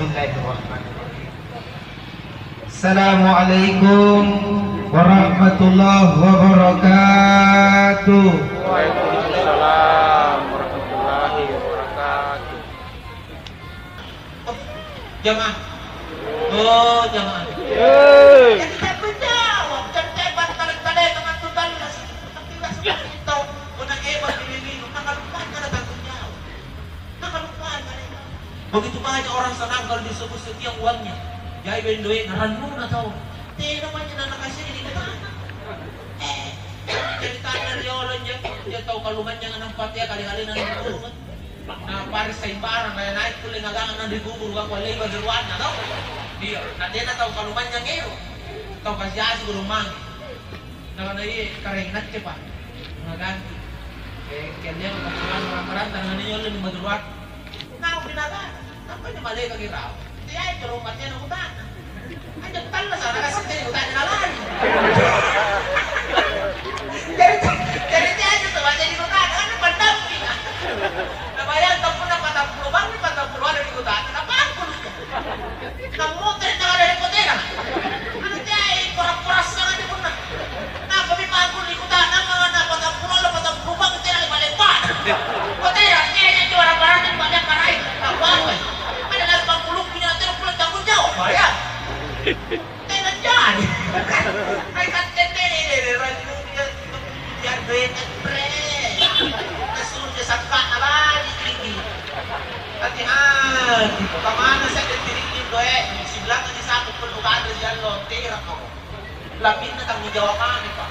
Bismillahirrahmanirrahim. Assalamualaikum warahmatullahi wabarakatuh. Waalaikumsalam warahmatullahi wabarakatuh. Jamaah. Oh, jamaah. Kita menjawab dan tebat tarik-tarik dengan tutan tapi nggak seperti itu. Unang hebat dililih, nakalupaan ka na tanggung jawab. Nakalupaan ka na. Begitu banyak orang senang kalau disebut setiap uangnya. Jai ben duit naranmu na tau. Di namanya na nakasih di mana? Cerita dari orang dia tahu kalumannya nang patia kali-kali nang kubur. Nah, paris sa imbarang kaya naik tuloy ngagangan nang dikubur wag walay bagiruan na tau. Dia, nanti na tahu kalumannya ngero. Tahu kasih asik rumang. Nah, ini karenat ke pak. Ngaganti. Kaya dia kaluman orang-orang tangan niyo lang bagiruan. Nah, binaga. Nampaknya malay kagiraw. Dia itu rumahnya nang utang. Anjak tala sana kasi kayo utang na lang. Jadi dia aja tuh aja di utang. Ano pendamping? Nabayang tapos na 40 bang 40 ada di utang. Napakul. Nang motor na ada di kotera. Ano dia pura-pura sangat di punta. Nah, kami pagul di utang na mga na 40 bang kotera di balik pa. Kotera kaya juara barang di banyak karay. Apa? Ada lang 40 punya 30 tanggung jawab. Bayar. Tenang jadi. Ay katete radio dia duit bre. Nasun dia sakka alani tinggi. Hati-hati. Kemana saya ditiringin doe? Si belakang di satu pun ada jalan tera kau. Lapin na tanggung jawab kami pak.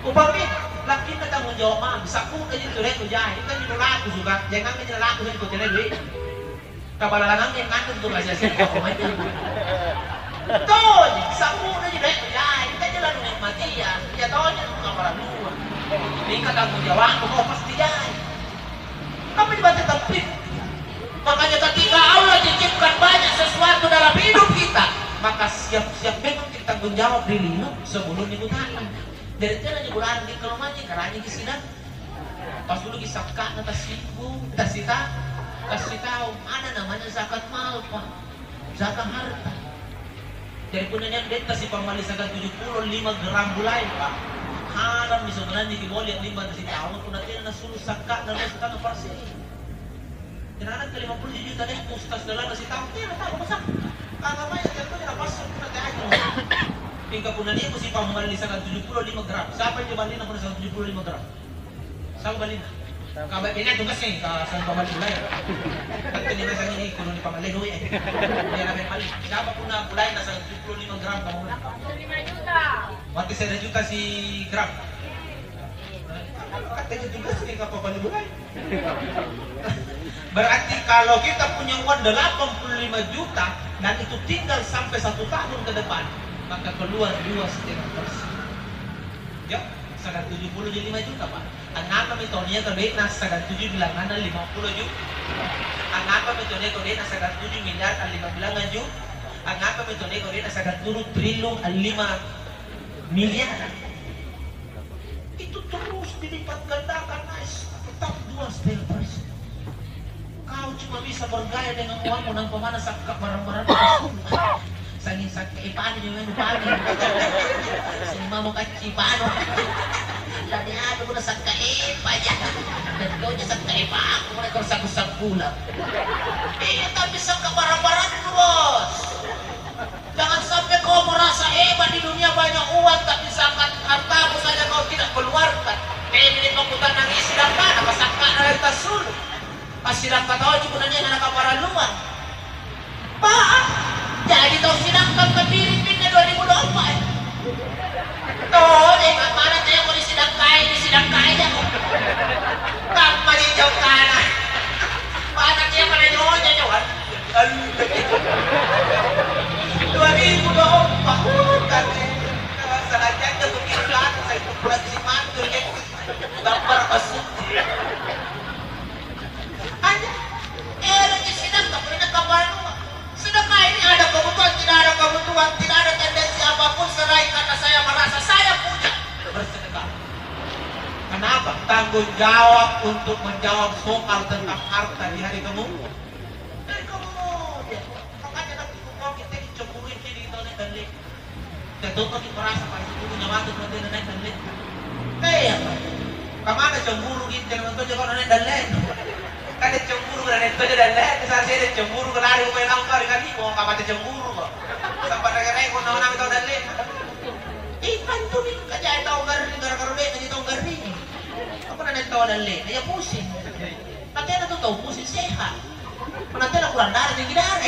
Upami, lapin na tanggung jawab kami. Saku aja tulen ko jahit. Kan dito laku juga. Jangan kan laku sa ko tele duit. Kabalalangan yang kandung tuh aja sih. Tuh, saku na duit ko jahit. Kan jalan ng mati ya. Ya tahu nya nung kapalaluan. Hindi ka tanggung jawab ko pasti jahit. Kami dibaca tempit. Makanya ketika Allah ciptakan banyak sesuatu dalam hidup kita, maka siap-siap memang kita tanggung jawab diri sebelum dibutakan. Dari itu aja bulan di kelomanya karanya di sidang. Pas dulu kisahkan atas ibu, kasih tahu ada namanya zakat mal pak, zakat harta. Dari punanya dia kasih pamali zakat 75 gram bulai pak. Haram misalnya di boleh 5 kasih tahu, pun nanti ada suluh zakat dan zakat persen. Karena ke 50 juta deh ustaz dalam kasih tahu dia tahu masa kagak banyak yang tuh tidak pasang nanti aja hingga punya dia mesti pembali sangat 75 gram siapa yang balik nak punya 75 gram siapa balik kabar ini tugas nih ke sang pembali mulai nanti ini sang ini kalau di pembali doi dia nak balik siapa punya mulai nak 75 gram kamu 5 juta mati 1 juta si gram katanya tugas nih ke pembali mulai. Berarti kalau kita punya uang 85 juta dan itu tinggal sampai 1 tahun ke depan, maka keluar 2,5%. Ya, sekarang 75 juta pak. Angapa metodenya terbaik nas sekarang 7 bilangan 50 juta. Angapa metodenya terbaik nas sekarang 7 miliar 5 bilangan juta. Angapa metodenya terbaik nas sekarang 7 triliun 5 miliar. Itu terus dilipat gandakan nas tetap 2,5%. Kau cuma bisa bergaya dengan uangmu dan pemana sakit barang-barang sangin sakit ipano yung ipano sini mau kasih ipano lagi ada mo na sakit ipanya dan kau nya sakit ipano mo na kau saku-sakulang tapi sakit barang-barang bos jangan sampai kau merasa hebat di dunia banyak uang tapi zakat hartamu saja kau tidak keluarkan ini kau putar nangis dan mana pasakkan dari tasul silang katawa di punanya yang nakaparaluan Pak jadi tau silang kagkapirin na 2024 tuh deh mana tayo ko di silang kaya niya kang malijaw ka na mana tayo ka na yun niya yun 2024 sa kanya niya tumirulan sa itupulan si Manto gambar kasi tidak ada kebutuhan, tidak ada tendensi apapun selain karena saya merasa saya punya bersedekah. Kenapa? Tanggung jawab untuk menjawab soal tentang harta di hari kemudian. Dari kemudian, Ketutup di perasa pada itu punya waktu berarti naik dan lain. Kayak apa? Kamana cemburu gitu jangan tuh jangan naik dan lain. Kada cemburu kada naik tuh dan lain. Saya ada cemburu kada ada main angkar kan ini mau kamata cemburu kok. Sampai negara ko naon namin tahu dan lain. Ikan tuh nih kaya tahu garing gara-gara ini tahu garing. Apa na naik tahu dan lain? Ya pusing. Nanti na tuh tahu pusing sehat. Nanti na kurang darah yang gidare.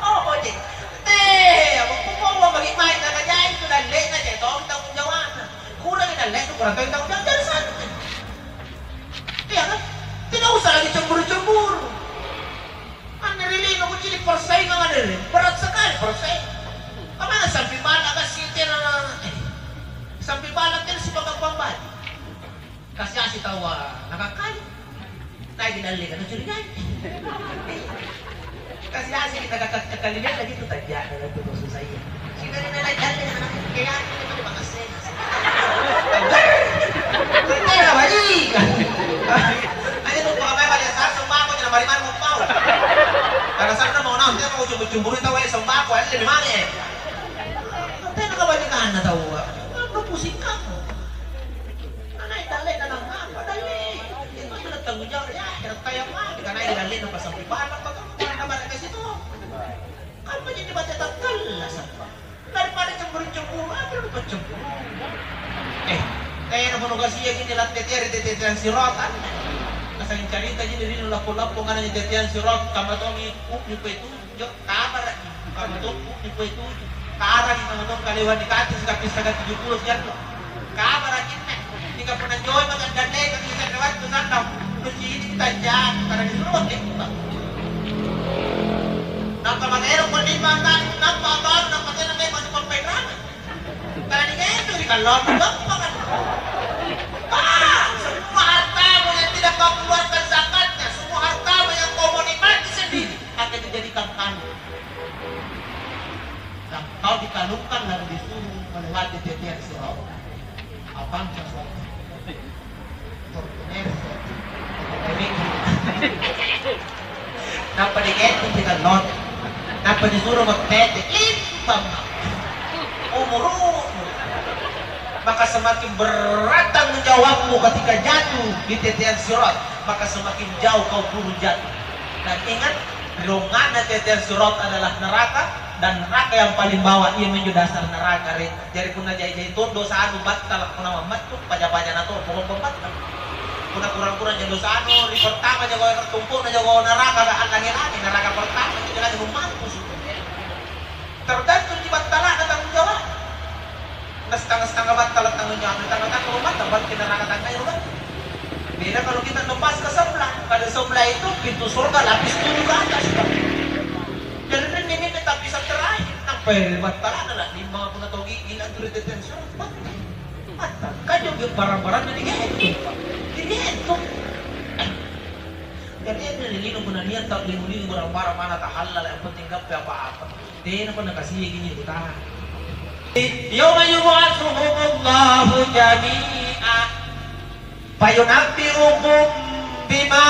Oh, oje. Ako kumawa mag-imay na kanyayin ko na late na siya. Ito ang tangong jawab. Kurang na late, kurang tayong tangong jawab. Dari saan? Kaya nga, tinausa lagi cemburu-cemburu. Ang narilino ko chili persay nga nga rin. Berat sekali persay. Kamana sampai bala ka siti na sampai bala ka si pagkakpambal. Kasi asi tawa nakakali. Naginali ka na curigan. Kasi asli kita kalian lagi tuh tanya dalam tubuh saya. Sehingga dia naik jalan dengan anak kaya itu di makasih. Kaya balik. Aja tuh pakai balik saat sembako jangan bari-bari mau pau. Karena sana mau naon dia mau cemburu tahu ya sembako aja di mana. Nanti nak balik kan tahu. Lu pusing kamu. Naik dalek dan apa dalek. Itu sudah tanggung jawab ya. Kayak apa? Karena ini dalek apa sampai balak ke situ. Apa jadi baca tanggalas apa? Daripada cemburu-cemburu, apa lu cemburu? Kaya na monogasi ya gini lat tetian sirotan. Kasang cerita gini rin lapo-lapo nga na tetian sirot kamatomi ni po itu, yo kamar kamatomi ni po itu. Karang kamatomi kaliwan ni katis kapis sagat 70 yan. Kamar kinna. Hindi ka po na joy magandang kang isa kawat to sandaw. Kasi hindi kita dyan para disuruh din. Napamagero ko din ba tayo? Napabalo ng pagkana kayo mga pagpairama. Kaya ni Gento, di ka lomblok pa ka. Semua harta mo yang tidak kau keluarkan zakatnya, semua harta mo yang kau mau nikmati sendiri akan dijadikan kanu. Dan kau dikalungkan lalu disuruh melewati tetian sirat. Apaan sesuatu? Tortunerse. Napa di Gento, di ka lot. Napa disuruh magtete, limpang na. Umurun. Maka semakin berat tanggung jawabmu ketika jatuh di tetian sirat, maka semakin jauh kau turun jatuh. Dan ingat, rongana tetian sirat adalah neraka, dan neraka yang paling bawah ia menuju dasar neraka. Jadi pun aja tondo saanu batal kuna mamat tuh pajak-pajak nato pokok pempat. Kuna kurang-kurang jadi dosa anu, di pertama jago yang tertumpuk na jago neraka gak lagi neraka pertama itu lagi mampus. Tergantung di batalan ada tanggung jawab. Setengah-setengah batal tanggung jawab, tanggung rumah tambah kita neraka rumah. Beda kalau kita lepas ke sebelah, pada sebelah itu pintu surga lapis 7 ke atas. Dan ini lapisan terakhir, sampai batalan adalah 5 pun atau gigi atau detensi. Batal, kan juga barang-barang jadi gitu. Jadi yang nililino ko na niya, tak limunin ko ng para mana tahalal, yang penting gak apa-apa. Di na ko nakasiya gini butahan. Yawma yub'atsuhumullahu jami'a fayunabbi'uhum bima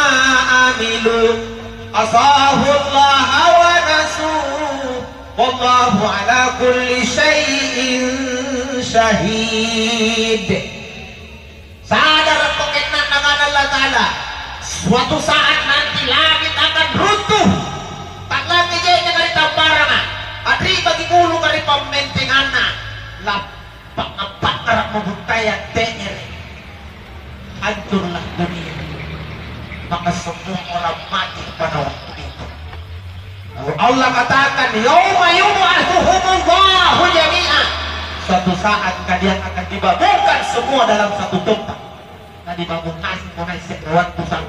amilu asahullaha wa nasuh wallahu ala kulli syai'in syahid. Sadar pagkainan ng Allah Ta'ala, suatu saat nanti langit akan runtuh. Tak lagi jadi dari tambarangan. Adri bagi bulu dari pembentenganna. Lapak ngapak karak membutaya TR. Hancurlah dunia. Maka semua orang mati pada waktu itu. Lalu Allah katakan, Yawma yub'atsuhumullahu jami'an. Suatu saat kalian akan dibangunkan semua dalam satu tempat. Dan dibangun nasi sebuah pusat.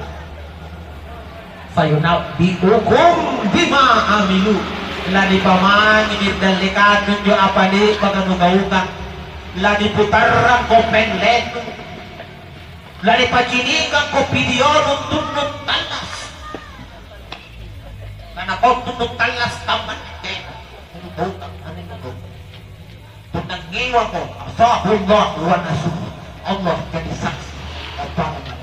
Fayunabbi'ukum bima amilu. Lani pamangi nidalikan nunjuk apa di pagangugaukan. Lani putaran ko penleto. Lani pacinikan ko video tunok talas. Karena kau tunok talas taman kena. Tunok aneh tunok. Tunang ngewa ko. Asahullah wa nasuh. Allah jadi saksi. Apa namanya?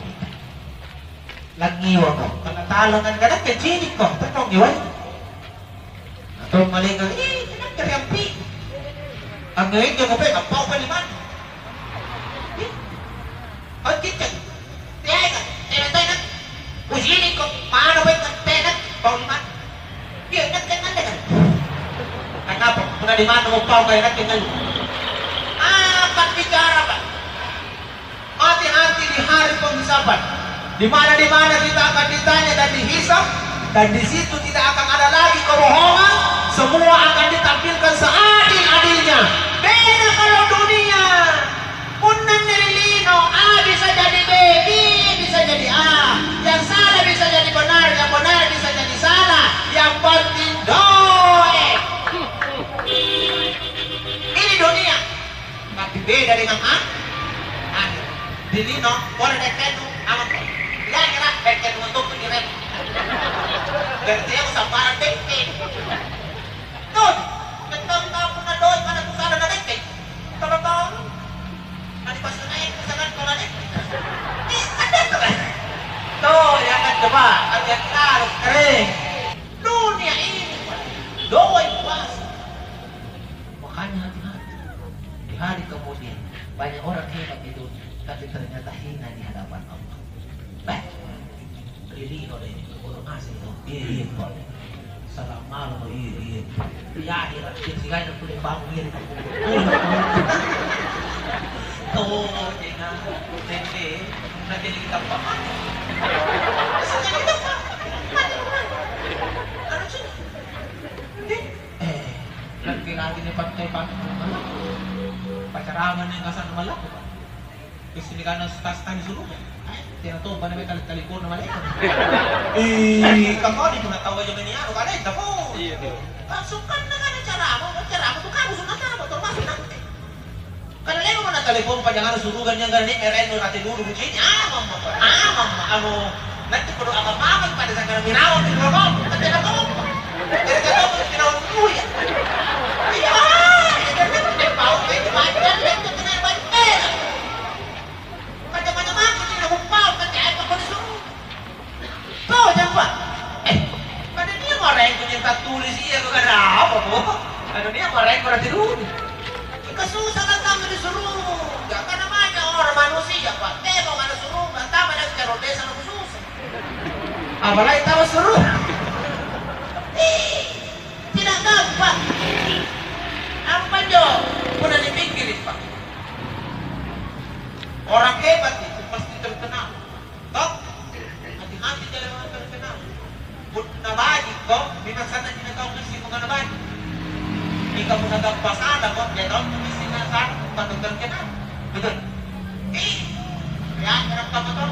Langiwa ko. Talangan ka na kecinik ko. Tanong iwan. Atau malingkang, kenapa teriampi? Ang ngayon yung kape, kapaw pa liman. Ang kitchen. Tiyahe ka, tinatay na. Usinin ko, paano ba yung kape na? Paw liman. Yun, nagkangan na. Kenapa? Kung liman mo paw kayo nagkangan. Pagbicara ba? Hati-hati di hari penghisapan. Di mana kita akan ditanya dan dihisap, dan di situ tidak akan ada lagi kebohongan. Semua akan ditampilkan seadil-adilnya. Beda kalau dunia. Unan nililino, A bisa jadi B, B bisa jadi A. Yang salah bisa jadi benar, yang benar bisa jadi salah. Yang penting doe. Ini dunia. Tapi beda dengan A. Dilino, boleh dekenu, aman. Kira-kira dekenu untuk direm. Berarti aku sambaran dekenu. Tuh, betul kamu na doy mana tu sana na dekenu. Tolong. Nanti pas naik misalkan kalau dekenu. Ada tuh. Tuh, yang kan coba, yang harus kering. Dunia ini doy puas. Makanya hati-hati. Di hari kemudian banyak orang hebat di dunia, tapi ternyata hina di hadapan Allah. Baik, Lili oleh orang asing itu, iya boleh. Salam malam, iya. Di akhirat kita segala boleh bangun. Tuh, jangan nanti kita paham. Sekarang kita paham. Ada sini. Lagi ni pantai pacaraman yang kasar malam. Kasi ni kana sa tastan sulong. Tinato ba namin telepon naman ito. Kakao di mo natawa yung niya, o kanay tapo. Iya. Sukan na kana cara mo to kamu sukan na ba to masuk na. Kana leno mo na telepon pa jangan surugan yang gani ereno ati dulu bucin. Mama ano nanti kudu apa mamag pada sa kana minaw di ko. Nanti na ko. Kaya ka to minaw mo ya. Iya. Ito na pau kay di majan lento na ba. Macam-macam aku tidak upau kerjaan apa disuruh. Tahu siapa? Pada dia marah yang punya tulis iya kok ada apa kok? Pada dia marah yang berarti dulu. Jika susah kan kamu disuruh. Jangan namanya orang manusia pak. Memang ada suruh. Bantah pada cara desa aku susah. Apalagi tahu suruh. Tidak gampang. Apa jo? Pernah dipikirin pak. Orang hebat itu pasti terkenal. Toh, hati-hati dalam orang terkenal. Punta bagi kok, binasana di kau mesti mengenal bagi. Jika menagap pasada kok, dia tahu mesti nasar patut terkenal. Betul. Ya, orang tahu